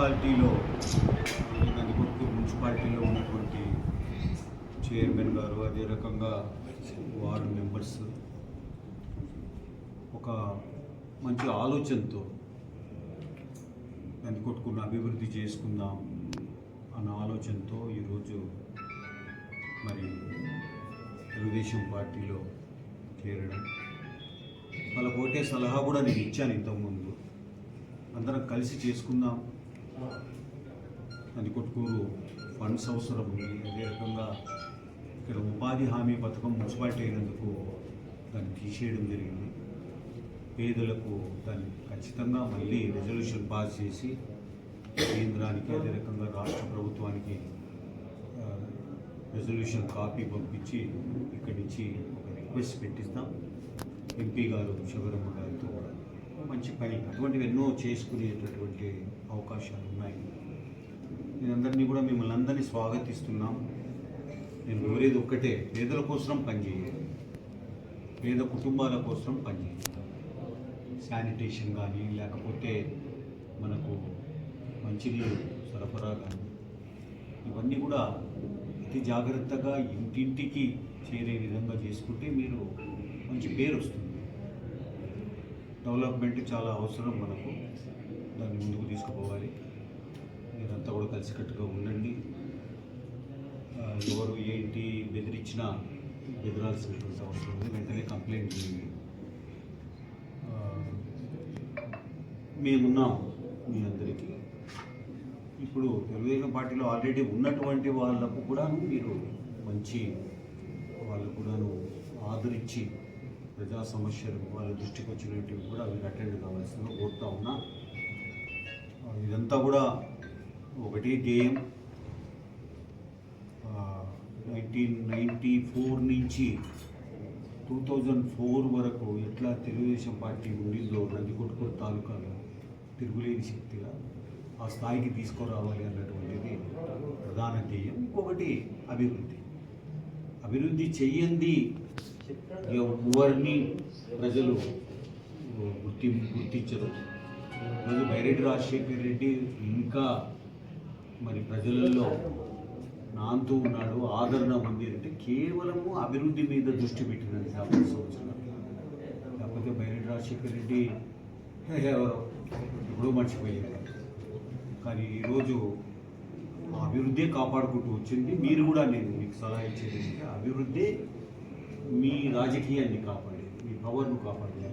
మున్సిపాలిటీలో నందికొట్కూరు మున్సిపాలిటీలో ఉన్నటువంటి చైర్మన్ గారు, అదే రకంగా వార్డు మెంబర్స్ ఒక మంచి ఆలోచనతో నందికొట్కూరును అభివృద్ధి చేసుకుందాం అన్న ఆలోచనతో ఈరోజు మరి తెలుగుదేశం పార్టీలో చేరడం, వాళ్ళకు ఒకటే సలహా కూడా నేను ఇచ్చాను ఇంతకుముందు, అందరం కలిసి చేసుకుందాం. నందికొట్కూరు ఫండ్స్ అవసరం ఉంది, అదే రకంగా ఇక్కడ ఉపాధి హామీ పథకం మున్సిపాలిటీ అయినందుకు దాన్ని తీసేయడం జరిగింది. పేదలకు దాన్ని ఖచ్చితంగా మళ్ళీ రెజల్యూషన్ పాస్ చేసి కేంద్రానికి, అదే రకంగా రాష్ట్ర ప్రభుత్వానికి రెజల్యూషన్ కాపీ పంపించి ఇక్కడి నుంచి ఒక రిక్వెస్ట్ పెట్టిస్తాం. ఎంపీ గారు శివరమ్మ గారితో కూడా మంచి పని, అటువంటివి ఎన్నో చేసుకునేటటువంటి అవకాశాలు ఉన్నాయి. నేనందరినీ కూడా మిమ్మల్ని అందరినీ స్వాగతిస్తున్నాం. నేను కోరేది ఒక్కటే, పేదల కోసం పనిచేయాలి, పేద కుటుంబాల కోసం పనిచేయాలి. శానిటేషన్ కానీ, లేకపోతే మనకు మంచినీళ్ళు సరఫరా కానీ, ఇవన్నీ కూడా అతి జాగ్రత్తగా ఇంటింటికి చేరే విధంగా చేసుకుంటే మీరు మంచి పేరు వస్తుంది. డెవలప్మెంట్ చాలా అవసరం మనకు, దాన్ని ముందుకు తీసుకుపోవాలి. మీరంతా కూడా కలిసికట్టుగా ఉండండి. ఎవరు ఏంటి బెదిరించినా బెదిరాల్సినటువంటి అవసరం ఉంది, వెంటనే కంప్లైంట్ చేయండి. మేమున్నాం మీ అందరికీ. ఇప్పుడు తెలుగుదేశం పార్టీలో ఆల్రెడీ ఉన్నటువంటి వాళ్ళకు కూడాను మీరు మంచి వాళ్ళకు కూడాను ఆదరించి ప్రజా సమస్యలు వాళ్ళ దృష్టికి వచ్చినవి కూడా మీరు అటెండ్ కావాల్సిందిగా కోరుతా ఉన్నా. ఇదంతా కూడా ఒకటి ధ్యేయం. 1994 నుంచి 2004 వరకు ఎట్లా తెలుగుదేశం పార్టీ ఉండిందో నందికొట్కూరు తాలూకాలో తిరుగులేని శక్తిగా ఆ స్థాయికి తీసుకురావాలి అన్నటువంటిది ప్రధాన ధ్యేయం. ఇంకొకటి అభివృద్ధి చెయ్యంది ఎవరిని ప్రజలు గుర్తించరు. ఈరోజు బైరెడ్డి రాజశేఖర రెడ్డి ఇంకా మరి ప్రజలలో నాంతూ ఉన్నాడు, ఆదరణ ఉంది అంటే కేవలము అభివృద్ధి మీద దృష్టి పెట్టినది 50 సంవత్సరాలు. లేకపోతే బైరెడ్డి రాజశేఖర రెడ్డి ఎవరో ఎప్పుడూ మర్చిపోయారు. కానీ ఈరోజు అభివృద్ధి కాపాడుకుంటూ వచ్చింది. మీరు కూడా నేను మీకు సలహా ఇచ్చేది అభివృద్ధి మీ రాజకీయాన్ని కాపాడేది, మీ పవర్ను కాపాడేది.